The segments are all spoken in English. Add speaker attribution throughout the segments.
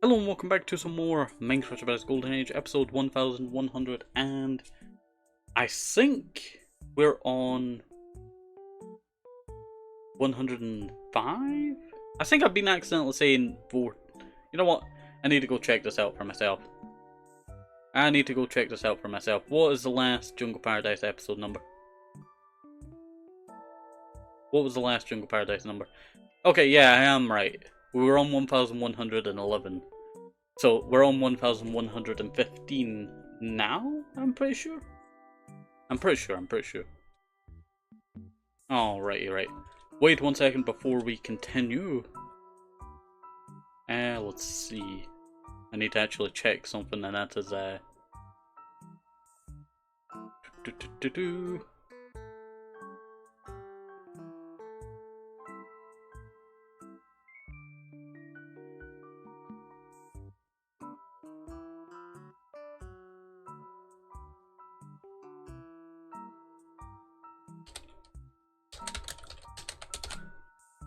Speaker 1: Hello and welcome back to some more Minecraft Paradise Golden Age, episode 1100, and I think we're on 105? I think I've been accidentally saying 4. You know what? I need to go check this out for myself. What is the last Jungle Paradise episode number? What was the last Jungle Paradise number? Okay, yeah, I am right. We were on 1111. So, we're on 1115 now, I'm pretty sure. Alrighty, right. Wait 1 second before we continue. Let's see. I need to actually check something, and that is,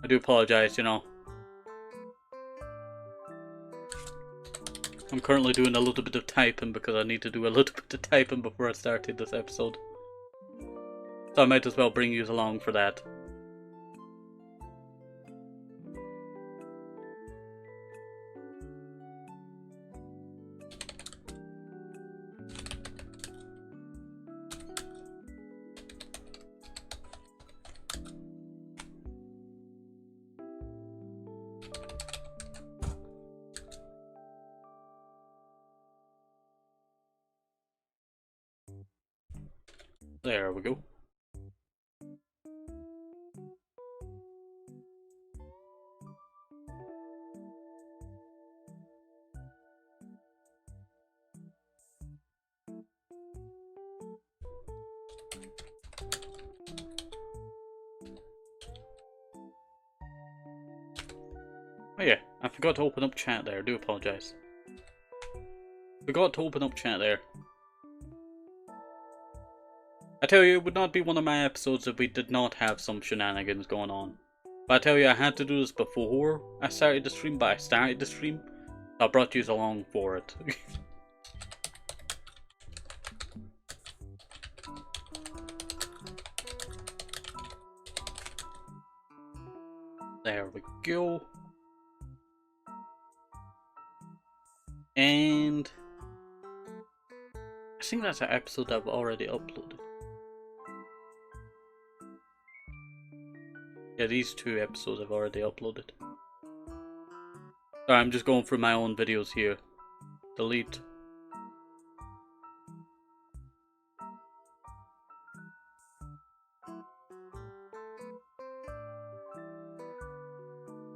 Speaker 1: I do apologize, you know. I'm currently doing a little bit of typing because I need to do a little bit of typing before I started this episode. So I might as well bring you along for that. There we go. Oh yeah, I forgot to open up chat there, I do apologise. I tell you, it would not be one of my episodes if we did not have some shenanigans going on. But I tell you, I had to do this before I started the stream, but I started the stream. I brought you along for it. There we go. And I think that's an episode I've already uploaded. Yeah, these 2 episodes I've already uploaded. Sorry, I'm just going through my own videos here. Delete.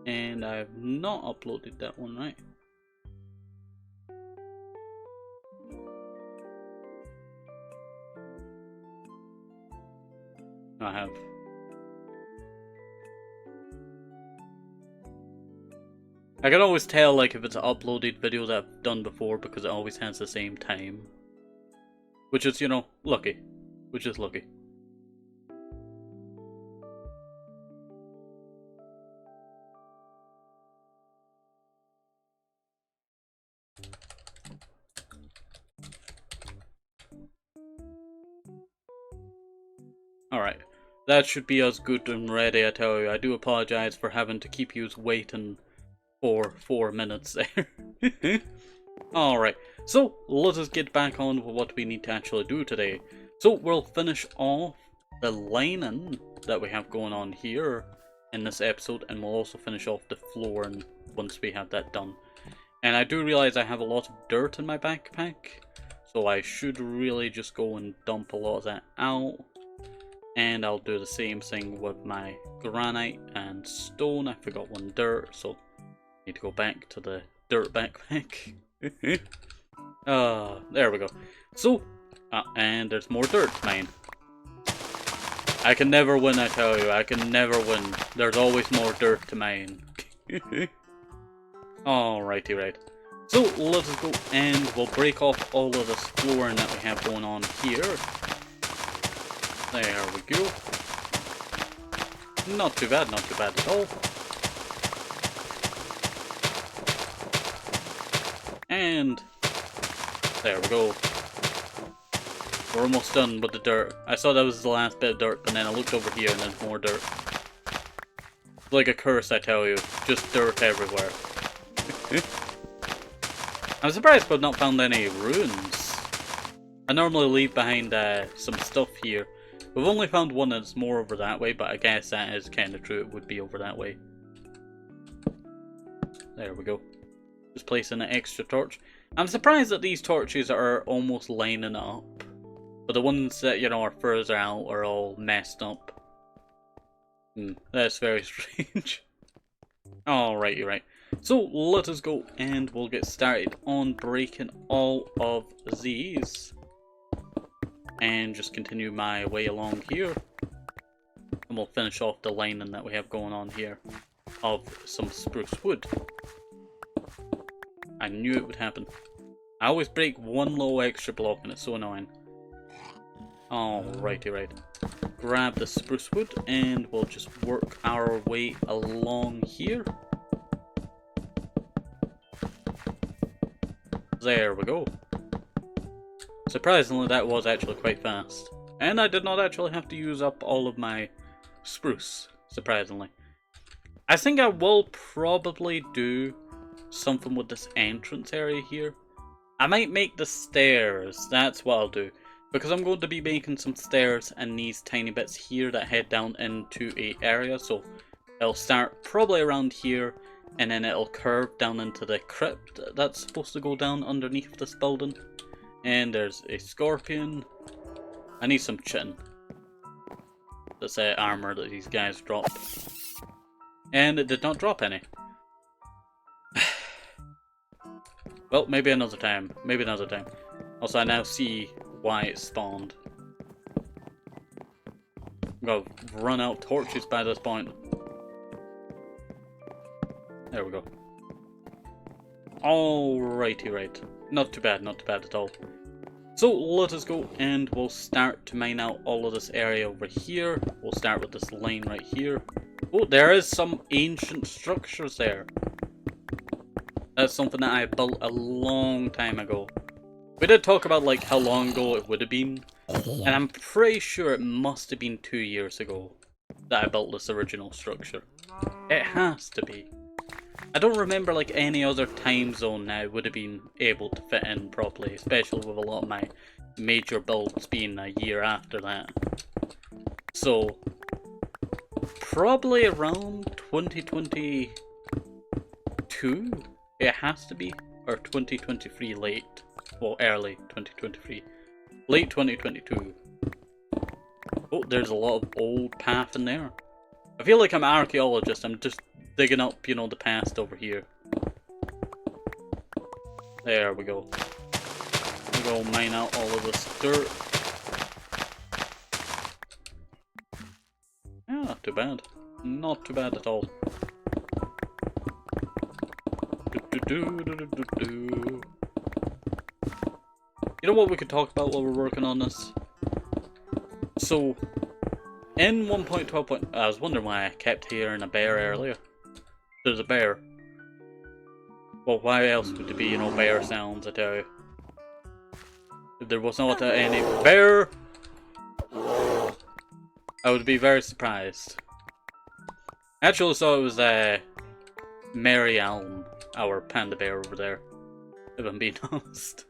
Speaker 1: And I have not uploaded that one, right? I have. I can always tell like if it's an uploaded video that I've done before because it always has the same time. Which is, you know, lucky. Alright. That should be us good and ready, I tell you. I do apologize for having to keep you waiting for 4 minutes there. Alright, so let us get back on with what we need to actually do today. So we'll finish off the lining that we have going on here in this episode, and we'll also finish off the flooring once we have that done. And I do realize I have a lot of dirt in my backpack, so I should really just go and dump a lot of that out. And I'll do the same thing with my granite and stone. I forgot one dirt, so I need to go back to the dirt backpack. There we go. So, and there's more dirt, man. I can never win, I tell you. I can never win. There's always more dirt to mine. Alrighty, right. So, let us go and we'll break off all of this flooring that we have going on here. There we go. Not too bad at all. And there we go. We're almost done with the dirt. I saw that was the last bit of dirt, but then I looked over here and there's more dirt. It's like a curse, I tell you. Just dirt everywhere. I'm surprised I've not found any ruins. I normally leave behind some stuff here. We've only found one that's more over that way, but I guess that is kind of true. It would be over that way. There we go. Just placing an extra torch. I'm surprised that these torches are almost lining up. But the ones that, you know, are further out are all messed up. That's very strange. Alright, you're right. So, let us go and we'll get started on breaking all of these. And just continue my way along here. And we'll finish off the lining that we have going on here of some spruce wood. I knew it would happen. I always break one little extra block and it's so annoying. Alrighty, right. Grab the spruce wood and we'll just work our way along here. There we go. Surprisingly, that was actually quite fast. And I did not actually have to use up all of my spruce, surprisingly. I think I will probably do something with this entrance area here. I might make the stairs, that's what I'll do. Because I'm going to be making some stairs and these tiny bits here that head down into a area. So it'll start probably around here and then it'll curve down into the crypt that's supposed to go down underneath this building. And there's a scorpion. I need some chitin. That's armor that these guys dropped. And it did not drop any. Well, maybe another time. Maybe another time. Also, I now see why it spawned. I'm gonna run out of torches by this point. There we go. Alrighty, right. Not too bad at all. So let us go and we'll start to mine out all of this area over here. We'll start with this line right here. Oh, there is some ancient structures there. That's something that I built a long time ago. We did talk about like how long ago it would have been, and I'm pretty sure it must have been 2 years ago that I built this original structure. It has to be. I don't remember like any other time zone that I would have been able to fit in properly, especially with a lot of my major builds being a year after that. So, probably around 2022, it has to be, or 2023 late. Well, early 2023. Late 2022. Oh, there's a lot of old path in there. I feel like I'm an archaeologist. I'm just digging up, you know, the past over here. There we go. We'll go mine out all of this dirt. Yeah, not too bad. Not too bad at all. You know what we could talk about while we're working on this? So, in 1.12. I was wondering why I kept hearing a bear earlier. There's a bear. Well, why else would there be, you know, bear sounds, I tell you? If there was not any bear, I would be very surprised. I actually thought it was Mary Allen, our panda bear over there, if I'm being honest.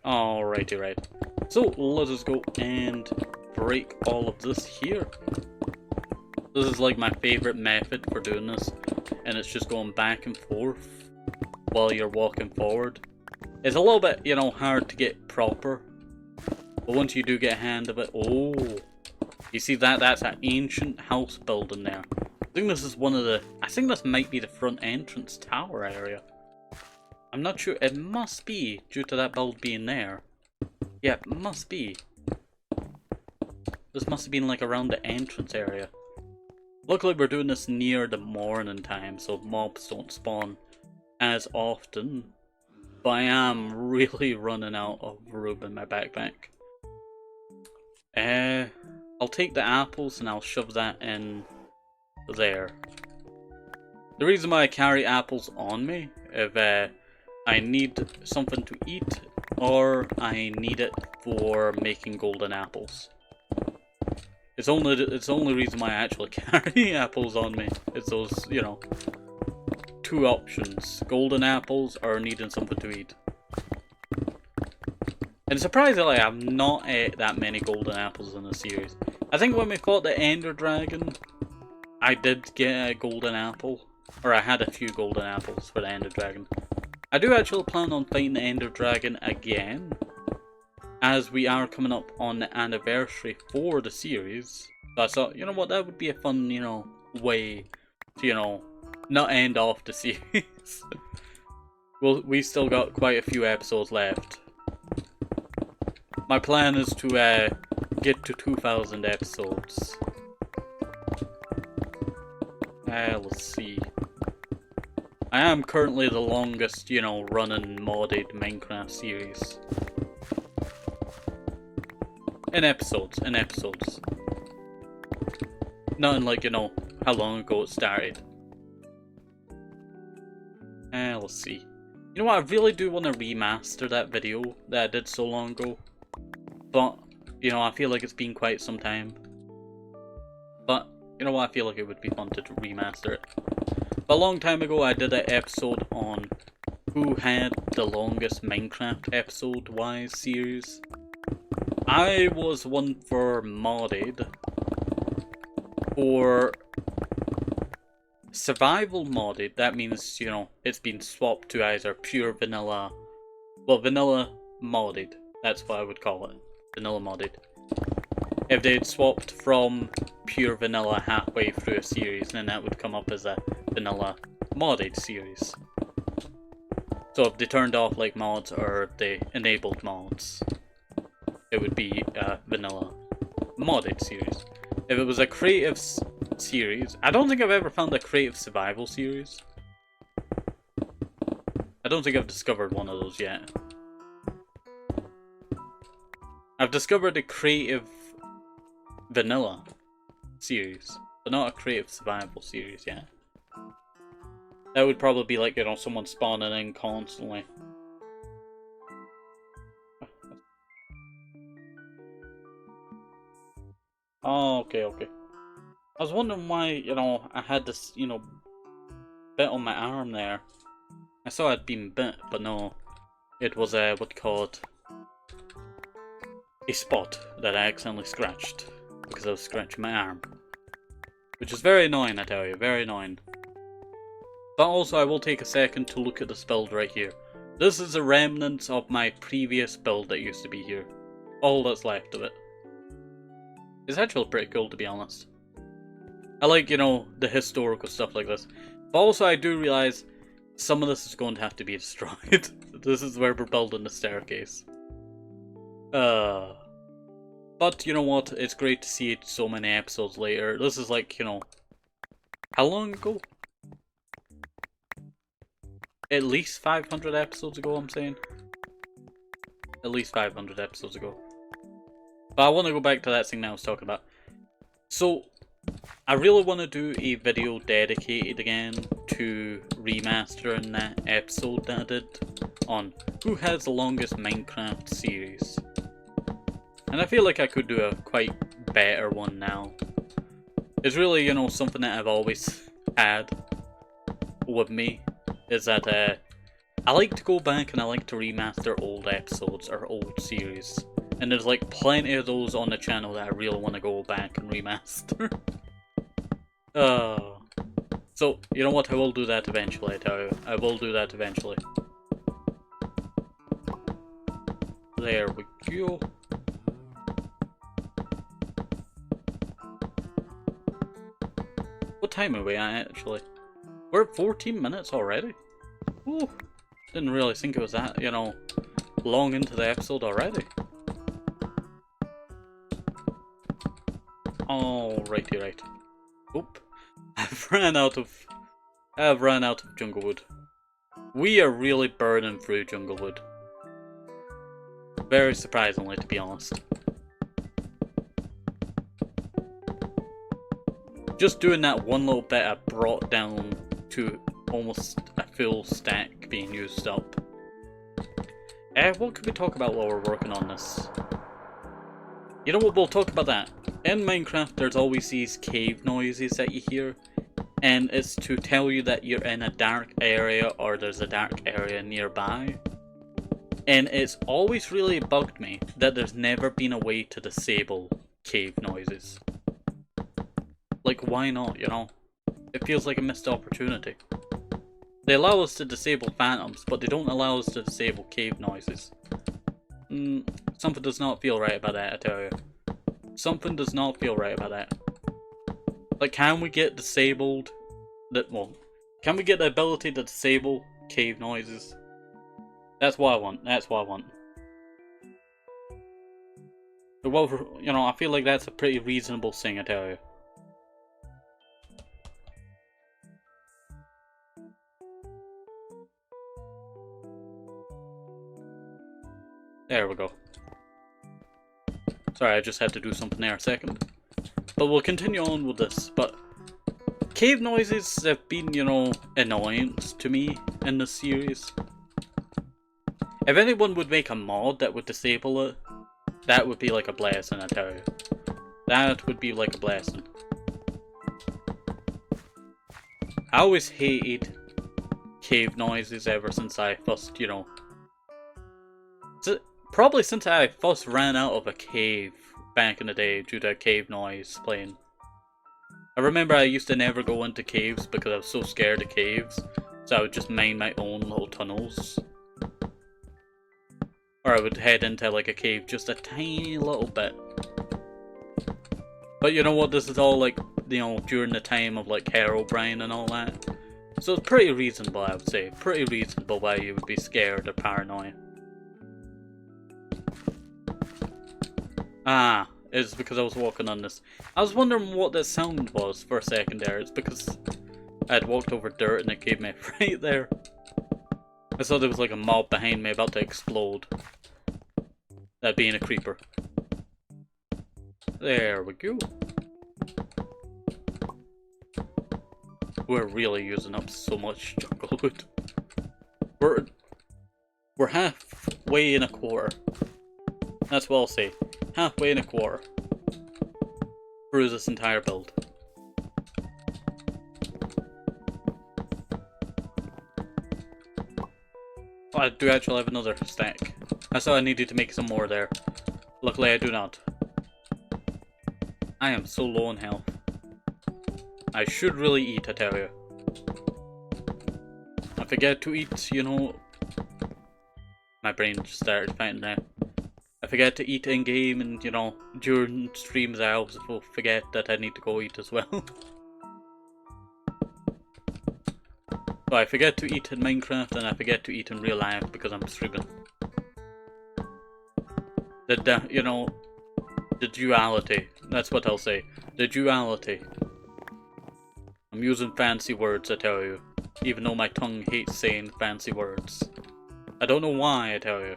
Speaker 1: Alrighty, right. So, let us go and break all of this here. This is like my favorite method for doing this, and it's just going back and forth while you're walking forward. It's a little bit, you know, hard to get proper, but once you do get a hand of it, oh, you see that? That's an ancient house building there. I think this is one of the, I think this might be the front entrance tower area. I'm not sure, it must be, due to that build being there. Yeah, it must be. This must have been like around the entrance area. Luckily we're doing this near the morning time, so mobs don't spawn as often. But I am really running out of room in my backpack. I'll take the apples and I'll shove that in there. The reason why I carry apples on me, if I need something to eat, or I need it for making golden apples. It's the only reason why I actually carry apples on me. It's those, you know, two options: golden apples or needing something to eat. And surprisingly, I've not ate that many golden apples in the series. I think when we fought the Ender Dragon, I did get a golden apple. Or I had a few golden apples for the Ender Dragon. I do actually plan on fighting the Ender Dragon again, as we are coming up on the anniversary for the series. So I thought, you know what, that would be a fun, you know, way to, you know, not end off the series. Well, we still got quite a few episodes left. My plan is to get to 2,000 episodes. Let's see. I am currently the longest, you know, running modded Minecraft series. In episodes. Nothing like, you know, how long ago it started. Let's see. You know what, I really do want to remaster that video that I did so long ago. But, you know, I feel like it's been quite some time. But, you know what, I feel like it would be fun to remaster it. But a long time ago I did an episode on who had the longest Minecraft episode-wise series. I was one for modded. For survival modded, that means, you know, it's been swapped to either pure vanilla, well, vanilla modded, that's what I would call it, vanilla modded. If they'd swapped from pure vanilla halfway through a series, then that would come up as a vanilla modded series. So if they turned off like mods or if they enabled mods, it would be a vanilla modded series. If it was a creative series, I don't think I've ever found a creative survival series. I don't think I've discovered one of those yet. I've discovered a creative vanilla series, but not a creative survival series yet. That would probably be like, you know, someone spawning in constantly. Oh, okay. I was wondering why, you know, I had this, you know, bit on my arm there. I saw I'd been bit, but no. It was a, what you call it, a spot that I accidentally scratched because I was scratching my arm. Which is very annoying, I tell you, very annoying. But also, I will take a second to look at this build right here. This is a remnant of my previous build that used to be here. All that's left of it. It's actually pretty cool, to be honest. I like, you know, the historical stuff like this. But also, I do realize some of this is going to have to be destroyed. This is where we're building the staircase. But you know what? It's great to see it so many episodes later. This is like, you know, how long ago? At least 500 episodes ago, I'm saying. At least 500 episodes ago. But I want to go back to that thing that I was talking about. So, I really want to do a video dedicated again to remastering that episode that I did on who has the longest Minecraft series. And I feel like I could do a quite better one now. It's really, you know, something that I've always had with me, is that I like to go back and I like to remaster old episodes or old series. And there's like plenty of those on the channel that I really want to go back and remaster. So, you know what, I will do that eventually, I tell you. I will do that eventually. There we go. What time are we at, actually? We're at 14 minutes already? Ooh, didn't really think it was that, you know, long into the episode already. Alrighty, right. Oop. I've ran out of jungle wood. We are really burning through jungle wood. Very surprisingly, to be honest. Just doing that one little bit I brought down to almost a full stack being used up. What could we talk about while we're working on this? You know what, we'll talk about that. In Minecraft, there's always these cave noises that you hear. And it's to tell you that you're in a dark area or there's a dark area nearby. And it's always really bugged me that there's never been a way to disable cave noises. Like, why not, you know? It feels like a missed opportunity. They allow us to disable phantoms, but they don't allow us to disable cave noises. Something does not feel right about that, I tell you. Something does not feel right about that. Like, can we get disabled... can we get the ability to disable cave noises? That's what I want, that's what I want. Well, you know, I feel like that's a pretty reasonable thing, I tell you. There we go. Sorry, I just had to do something there a second. But we'll continue on with this. But cave noises have been, you know, annoyance to me in this series. If anyone would make a mod that would disable it, that would be like a blessing, I tell you. That would be like a blessing. I always hated cave noises ever since I first, you know... Probably since I first ran out of a cave back in the day due to a cave noise playing. I remember I used to never go into caves because I was so scared of caves, so I would just mine my own little tunnels. Or I would head into like a cave just a tiny little bit. But you know what, this is all like, you know, during the time of like Herobrine and all that. So it's pretty reasonable, I would say. Pretty reasonable why you would be scared or paranoid. Ah, it's because I was walking on this. I was wondering what that sound was for a second there. It's because I had walked over dirt and it gave me a fright there. I thought there was like a mob behind me about to explode. That being a creeper. There we go. We're really using up so much jungle wood. We're halfway in a quarter. That's what I'll say. Halfway in a quarter through this entire build. Oh, I do actually have another stack. I thought I needed to make some more there. Luckily I do not. I am so low on health. I should really eat, I tell you. I forget to eat, you know... My brain just started fighting now. I forget to eat in game, and you know, during streams I also forget that I need to go eat as well. So I forget to eat in Minecraft and I forget to eat in real life because I'm streaming. You know, the duality. That's what I'll say. The duality. I'm using fancy words, I tell you. Even though my tongue hates saying fancy words. I don't know why, I tell you.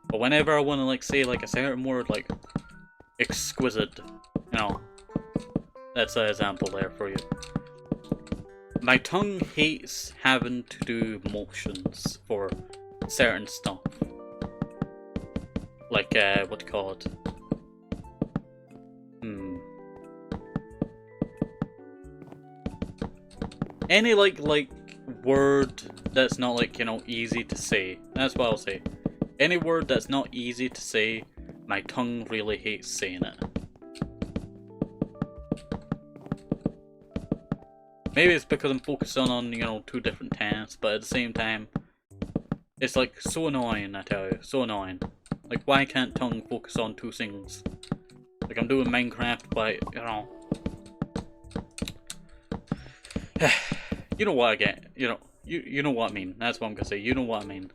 Speaker 1: But whenever I want to like say like a certain word like exquisite, you know, that's an example there for you. My tongue hates having to do motions for certain stuff. Like what do you call it? Any like word that's not like, you know, easy to say. That's what I'll say. Any word that's not easy to say, my tongue really hates saying it. Maybe it's because I'm focusing on, you know, two different tasks, but at the same time, it's like so annoying, I tell you, so annoying. Like, why can't tongue focus on two things? Like, I'm doing Minecraft, but, you know... You know what I get, you know, you know what I mean, that's what I'm gonna say, you know what I mean.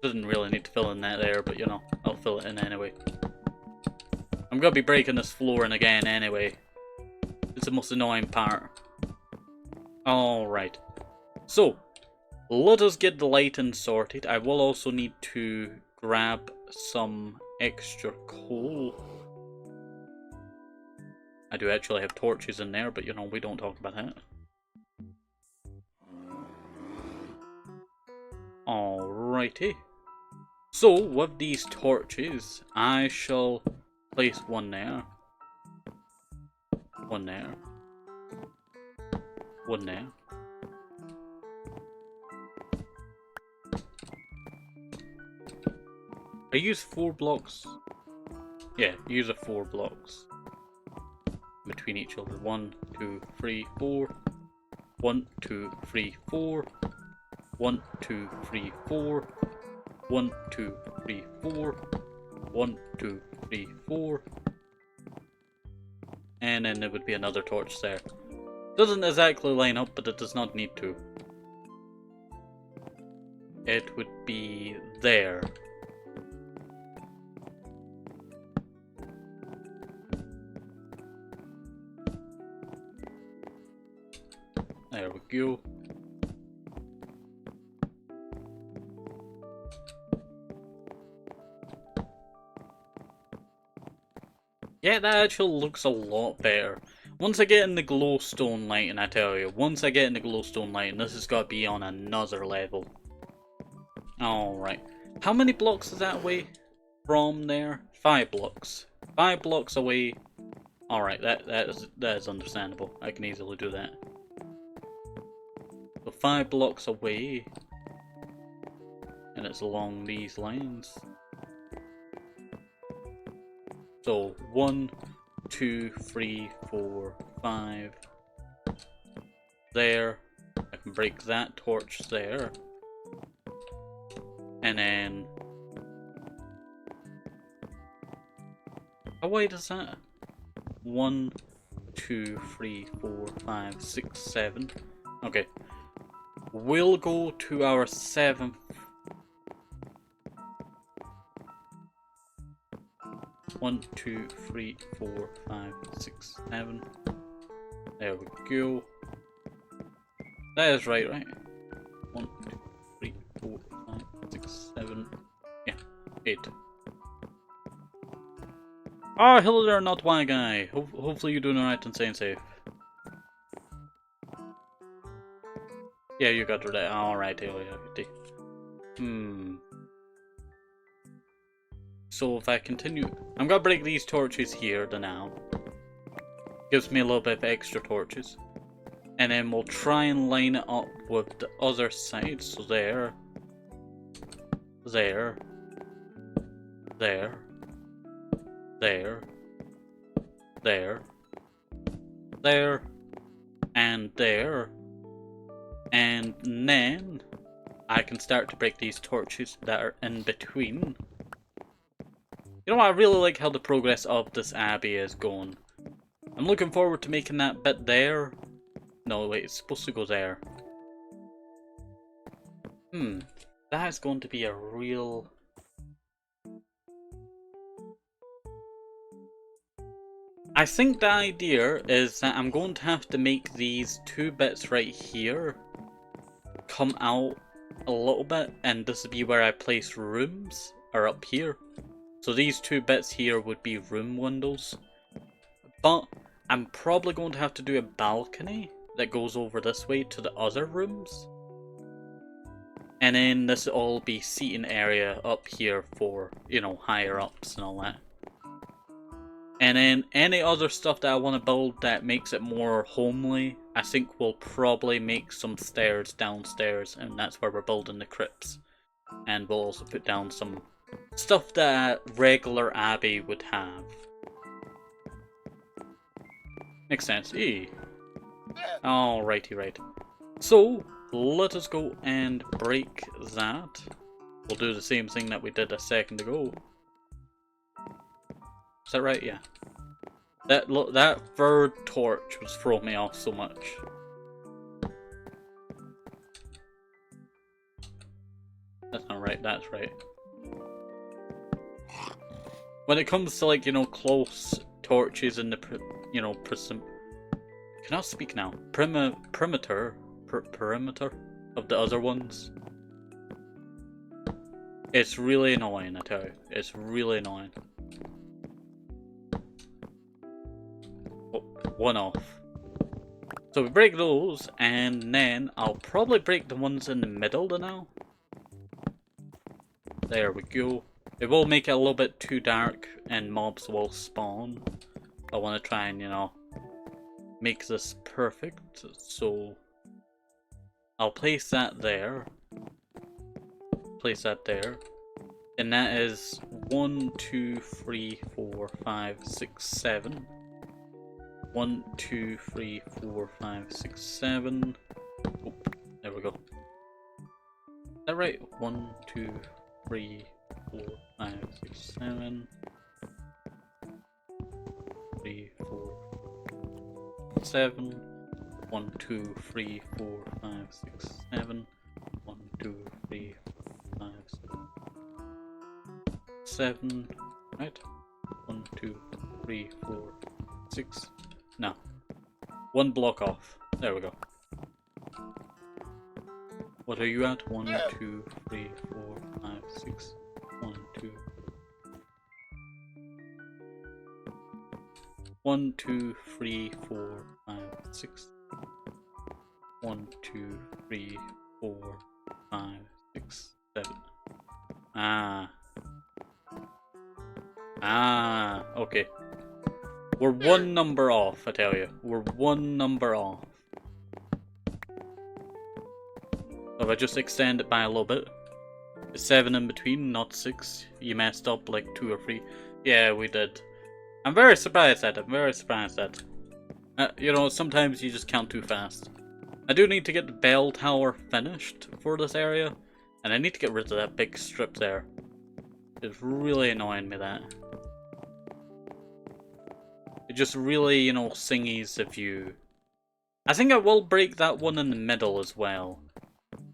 Speaker 1: Doesn't really need to fill in that there, but you know, I'll fill it in anyway. I'm gonna be breaking this flooring again anyway. It's the most annoying part. Alright. So, let us get the lighting sorted. I will also need to grab some extra coal. I do actually have torches in there, but you know, we don't talk about that. Alrighty. So, with these torches, I shall place one there. One there. One there. I use 4 blocks. Yeah, use 4 blocks between each other. 1, 2, 3, 4. 1, 2, 3, 4. 1, 2, 3, 4. 1, 2, 3, 4. 1, 2, 3, 4. And then there would be another torch there. Doesn't exactly line up, but it does not need to. It would be there. There we go. Yeah, that actually looks a lot better. Once I get in the glowstone lighting, I tell you, once I get in the glowstone lighting, this has got to be on another level. Alright. How many blocks is that away from there? 5 blocks. 5 blocks away. Alright, that is understandable. I can easily do that. So 5 blocks away. And it's along these lines. So 1, 2, 3, 4, 5. There. I can break that torch there. And then... how wide is that? 1, 2, 3, 4, 5, 6, 7. Okay. We'll go to our 7th. One, 2, 3, 4, 5, 6, 7. There we go. That is right? 1, 2, 3, 4, 5, 6, 7. Yeah, 8. Ah, hello there, not one guy. Hopefully you're doing alright and staying safe. Yeah, you got through that. Alright, So if I continue, I'm gonna break these torches here to now. Gives me a little bit of extra torches. And then we'll try and line it up with the other side. So there. There. There. There. There. There. And there. And then I can start to break these torches that are in between. You know what, I really like how the progress of this abbey is going. I'm looking forward to making that bit there. No, wait, it's supposed to go there. That is going to be a real... I think the idea is that I'm going to have to make these 2 bits right here come out a little bit, and this would be where I place rooms, or up here. So these 2 bits here would be room windows. But I'm probably going to have to do a balcony that goes over this way to the other rooms. And then this will all be seating area up here for, you know, higher ups and all that. And then any other stuff that I want to build that makes it more homely, I think we'll probably make some stairs downstairs, and that's where we're building the crypts. And we'll also put down some stuff that a regular abbey would have. Makes sense. Alrighty, right. So, let us go and break that. We'll do the same thing that we did a second ago. Is that right? Yeah. That 3rd torch was throwing me off so much. That's not right, that's right. When it comes to, like, you know, close torches and the, you know, can I speak now? Perimeter of the other ones. It's really annoying, I tell you. It's really annoying. Oh, 1 off. So we break those, and then I'll probably break the ones in the middle now. There we go. It will make it a little bit too dark and mobs will spawn. I want to try and, you know, make this perfect. So I'll place that there. Place that there. And that is 1, 2, 3, 4, 5, 6, 7. 1, 2, 3, 4, 5, 6, 7. Oh, there we go. Is that right? 1, 2, 3, 4, 5, 6, 7. 3, 4, 7. 1, 2, 3, 4, 5, 6, 7. 1, 2, 3, 4, 5, 6, 7. Right? 1, 2, 3, 4, 6. No. One block off. There we go. What are you at? 1, 2, 3, 4, 5, 6. 1, 2. 1, 2, 3, 4, 5, 6. 1, 2, 3, 4, 5, 6, 7. Okay. We're one number off, I tell you. We're one number off. So if I just extend it by a little bit. It's 7 in between, not 6. You messed up like 2 or 3. Yeah, we did. I'm very surprised at it. I'm very surprised at it. You know, sometimes you just count too fast. I do need to get the bell tower finished for this area. And I need to get rid of that big strip there. It's really annoying me, that. It just really, you know, singies the view. I think I will break that one in the middle as well.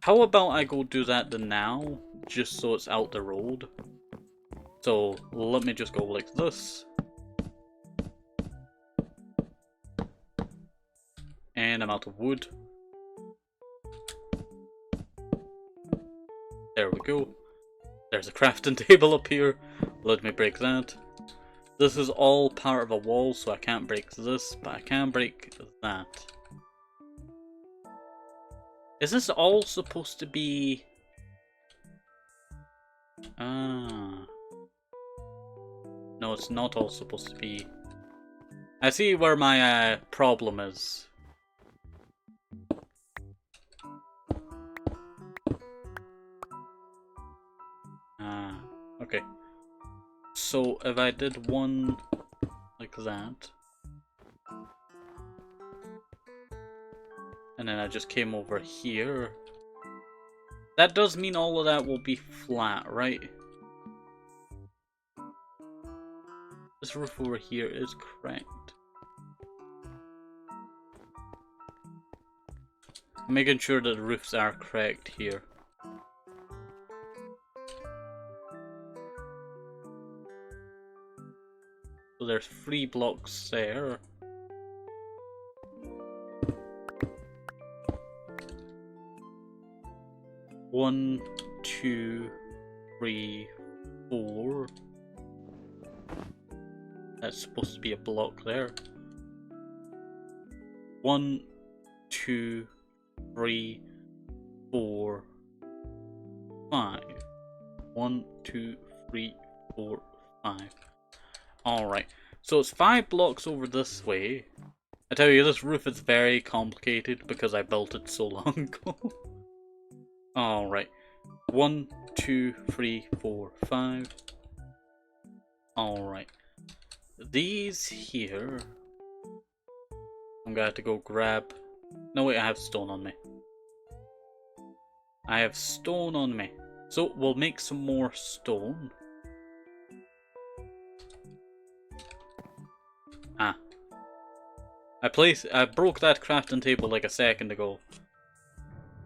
Speaker 1: How about I go do that now, just so it's out the road. So, let me just go like this. And I'm out of wood. There we go. There's a crafting table up here. Let me break that. This is all part of a wall, so I can't break this, but I can break that. Is this all supposed to be... No, it's not all supposed to be. I see where my problem is. Okay. So if I did one like that, and then I just came over here, that does mean all of that will be flat, right? This roof over here is correct. I'm making sure that the roofs are correct here. So there's 3 blocks there. One, 2, 3, 4. That's supposed to be a block there. 1, 2, 3, 4, 5. 1, 2, 3, 4, 5. Alright, so it's 5 blocks over this way. I tell you, this roof is very complicated because I built it so long ago. Alright, 1, 2, 3, 4, 5. Alright, these here, I'm gonna have to go grab... No wait, I have stone on me. I have stone on me. So we'll make some more stone. I broke that crafting table like a second ago.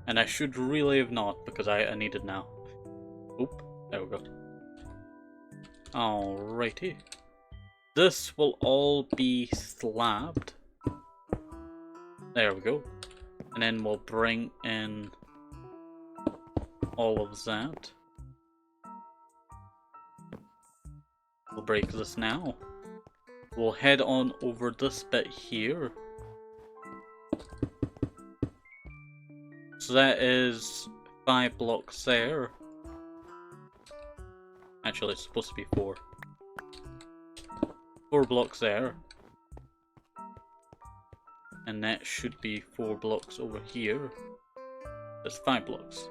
Speaker 1: And I should really have not, because I need it now. Oop, there we go. Alrighty. This will all be slabbed. There we go. And then we'll bring in all of that. We'll break this now. We'll head on over this bit here. So that is 5 blocks there. Actually, it's supposed to be 4. 4 blocks there. And that should be 4 blocks over here. That's 5 blocks.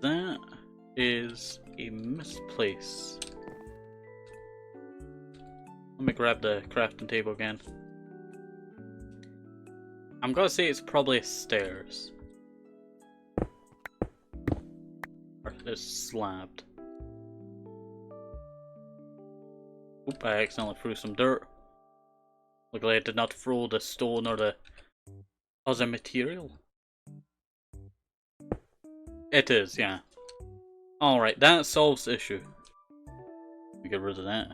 Speaker 1: That is a misplace. Let me grab the crafting table again. I'm gonna say it's probably stairs. Or it's slabbed. Oop, I accidentally threw some dirt. Luckily I did not throw the stone or the other material. It is, yeah. Alright, that solves the issue. Let me get rid of that.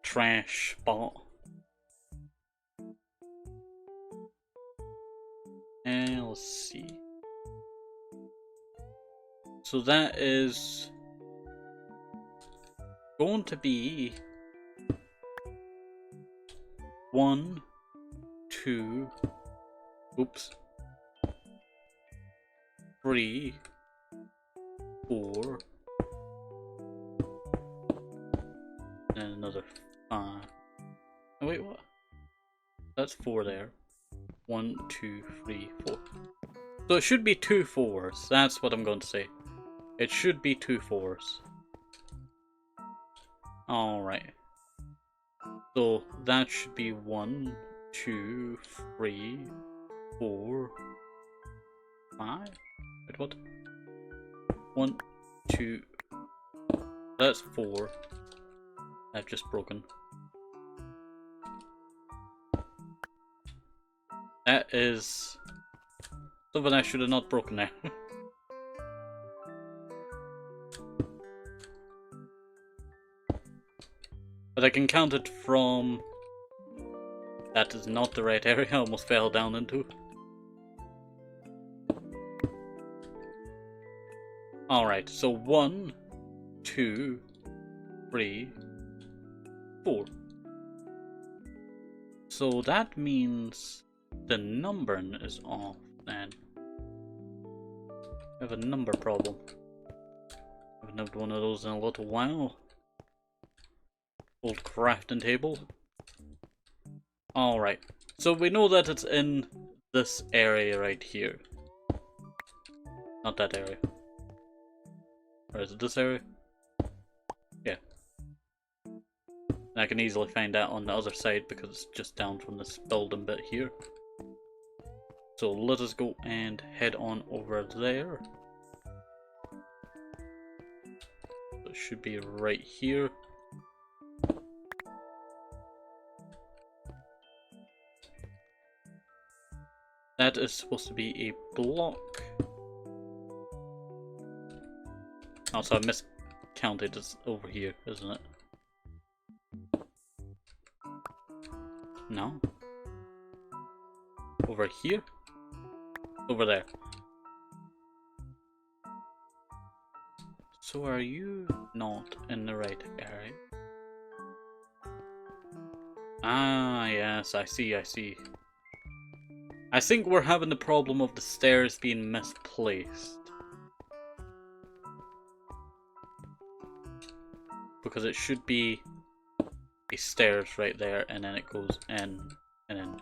Speaker 1: Trash spot. And let's see. So that is going to be 1, 2, oops, 3, 4, and another 5. Oh, wait, what? That's 4 there. 1, 2, 3, 4. So it should be 2 4s. That's what I'm going to say. It should be 2 4s. Alright. So that should be 1, 2, 3, 4, 5. Wait, what? 1, 2. That's 4. I've just broken. That is something I should have not broken there. But I can count it from... That is not the right area, I almost fell down into. Alright, so 1, 2, 3, 4. So that means the numbering is off then. I have a number problem. I haven't had one of those in a little while. Old crafting table. Alright, so we know that it's in this area right here. Not that area. Or is it this area? Yeah. And I can easily find that on the other side because it's just down from this building bit here. So let us go and head on over there. It should be right here. That is supposed to be a block. Also, I miscounted. It's over here, isn't it? No. Over here? Over there. So are you not in the right area? Ah, yes, I see, I see. I think we're having the problem of the stairs being misplaced. Because it should be a stairs right there, and then it goes in, and then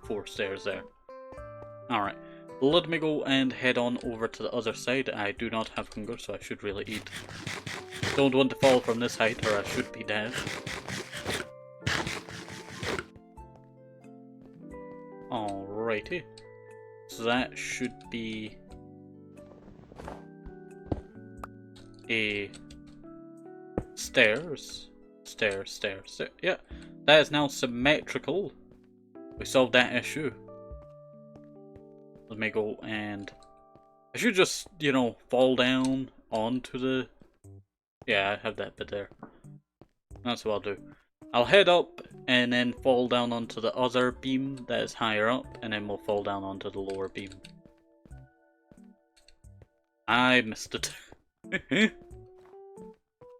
Speaker 1: 4 stairs there. Alright, let me go and head on over to the other side. I do not have hunger, so I should really eat. Don't want to fall from this height, or I should be dead. Alrighty. So that should be a stairs. Stairs. Yeah, that is now symmetrical. We solved that issue. Let me go and... I should just, you know, fall down onto the... Yeah, I have that bit there. That's what I'll do. I'll head up and then fall down onto the other beam that is higher up, and then we'll fall down onto the lower beam. I missed it.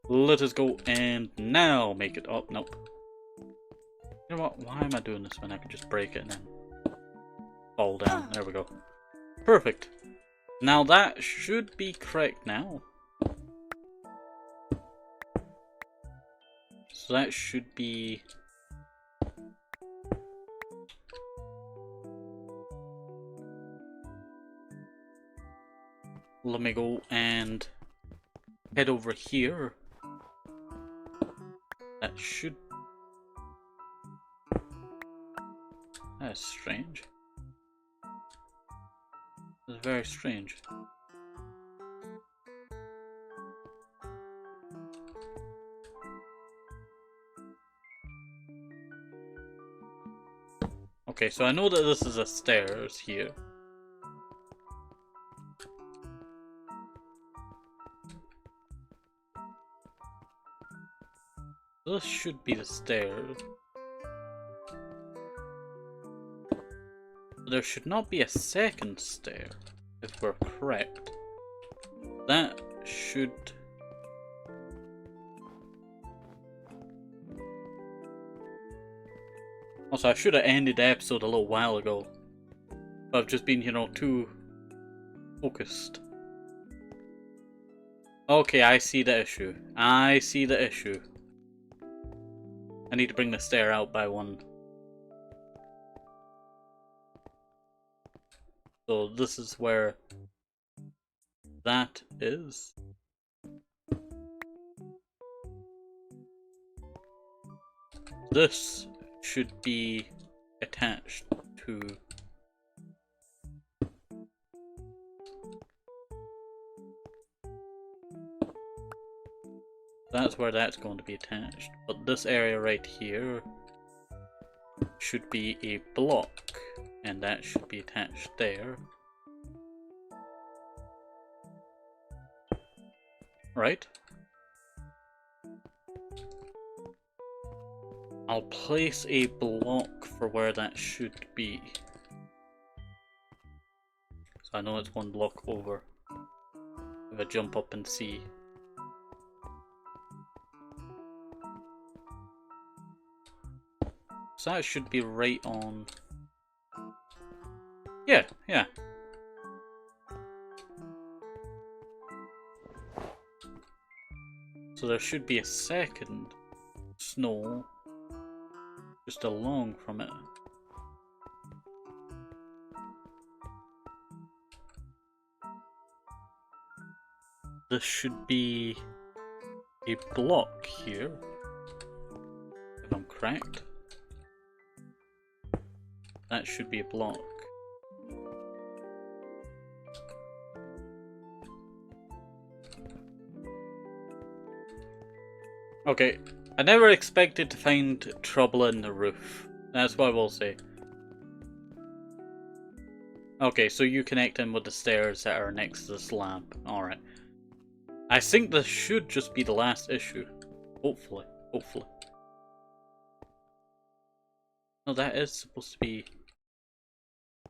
Speaker 1: Let us go and now make it up. Nope. You know what? Why am I doing this when I could just break it and then fall down? There we go. Perfect. Now that should be correct now. So that should be... Let me go and head over here. That should... That's strange. That's very strange. Okay, so I know that this is a stairs here. This should be the stairs. There should not be a second stair, if we're correct. That should... Also, I should have ended the episode a little while ago. But I've just been, you know, too focused. Okay, I see the issue. I see the issue. I need to bring the stair out by one. So this is where that is. This should be attached to... That's where that's going to be attached. But this area right here should be a block. And that should be attached there. Right? I'll place a block for where that should be. So I know it's one block over. If I jump up and see. So that should be right on... Yeah, yeah. So there should be a second snow just along from it. This should be a block here, if I'm correct. That should be a block. Okay, I never expected to find trouble in the roof. That's what I will say. Okay, so you connect in with the stairs that are next to this lamp. Alright. I think this should just be the last issue. Hopefully. Hopefully. No, that is supposed to be...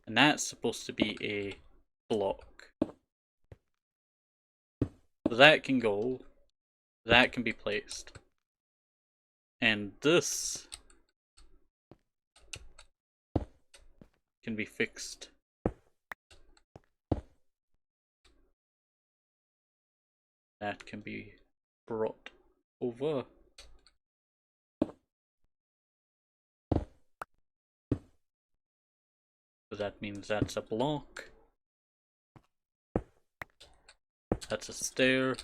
Speaker 1: And that's supposed to be a block. So that can go. That can be placed. And this can be fixed. That can be brought over. So that means that's a block. That's a stair.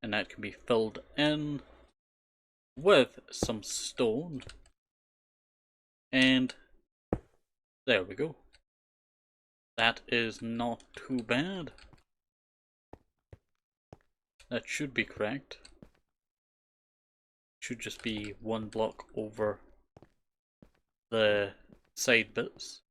Speaker 1: And that can be filled in with some stone. And there we go. That is not too bad. That should be correct. Should just be one block over the side bits.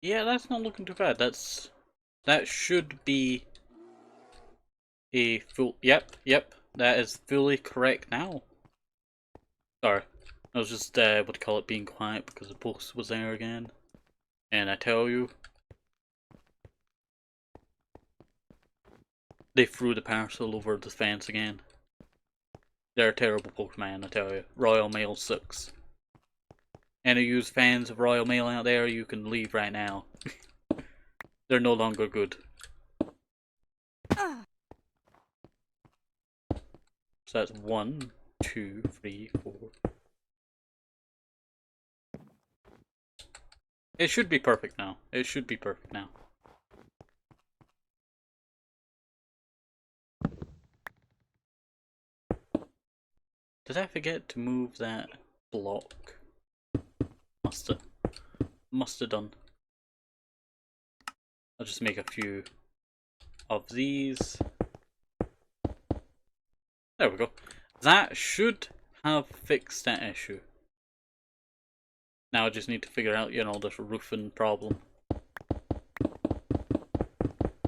Speaker 1: Yeah, that's not looking too bad. That should be a full. Yep. That is fully correct now. Sorry, I was just what do you call it, being quiet because the post was there again. And I tell you, they threw the parcel over the fence again. They're a terrible postman, I tell you. Royal Mail sucks. Any of you fans of Royal Mail out there, you can leave right now. They're no longer good. So that's 1, 2, 3, 4. It should be perfect now. It should be perfect now. Did I forget to move that block? Must have done. I'll just make a few of these. There we go. That should have fixed that issue. Now I just need to figure out, this roofing problem.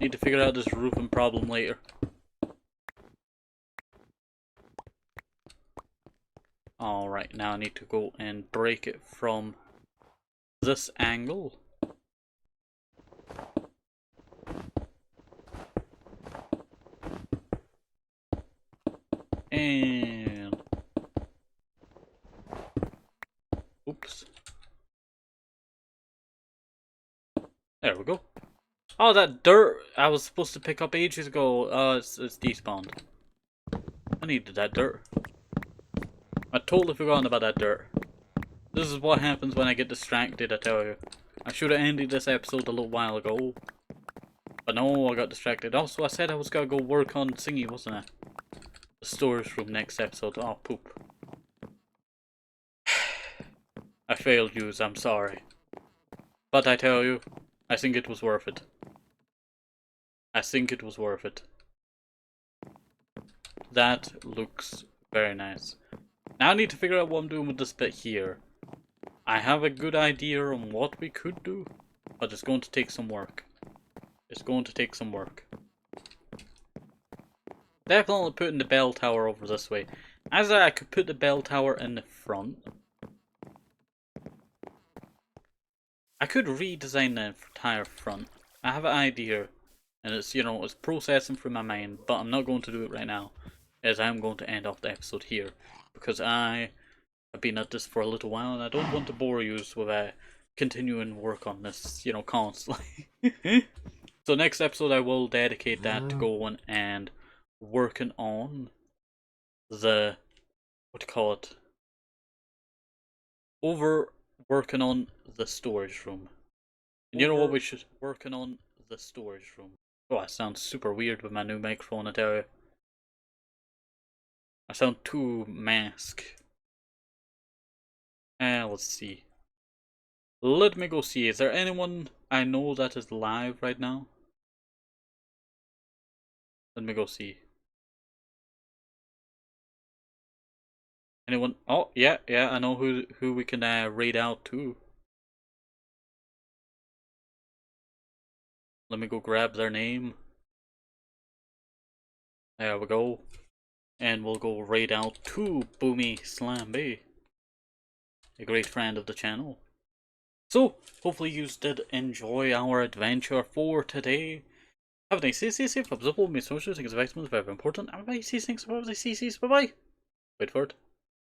Speaker 1: Need to figure out this roofing problem later. Alright, now I need to go and break it from this angle. And oops. There we go. Oh, that dirt I was supposed to pick up ages ago. It's despawned. I needed that dirt. I totally forgotten about that dirt. This is what happens when I get distracted, I tell you. I should have ended this episode a little while ago. But no, I got distracted. Also, I said I was gonna go work on Singy, wasn't I? The storage room next episode. Oh, poop. I failed you, I'm sorry. But I tell you, I think it was worth it. I think it was worth it. That looks very nice. Now I need to figure out what I'm doing with this bit here. I have a good idea on what we could do, but it's going to take some work. It's going to take some work. Definitely putting the bell tower over this way. As I could put the bell tower in the front. I could redesign the entire front. I have an idea, and it's, it's processing through my mind, but I'm not going to do it right now, as I'm going to end off the episode here, because I have been at this for a little while, and I don't want to bore you with continuing work on this, constantly. So next episode I will dedicate that to going and working on the, what do you call it, working on the storage room. And you know what we should, working on the storage room. Oh, I sound super weird with my new microphone, I tell you. I sound too mask. Let's see. Let me go see. Is there anyone I know that is live right now? Let me go see. Anyone? Oh, yeah, I know who we can raid out too. Let me go grab their name. There we go. And we'll go raid out to Boomy Slamby, a great friend of the channel. So, hopefully you did enjoy our adventure for today. Have a nice day, stay safe, observe all my socials, things of excellence, very important. Everybody sees things, bye bye. Wait for it.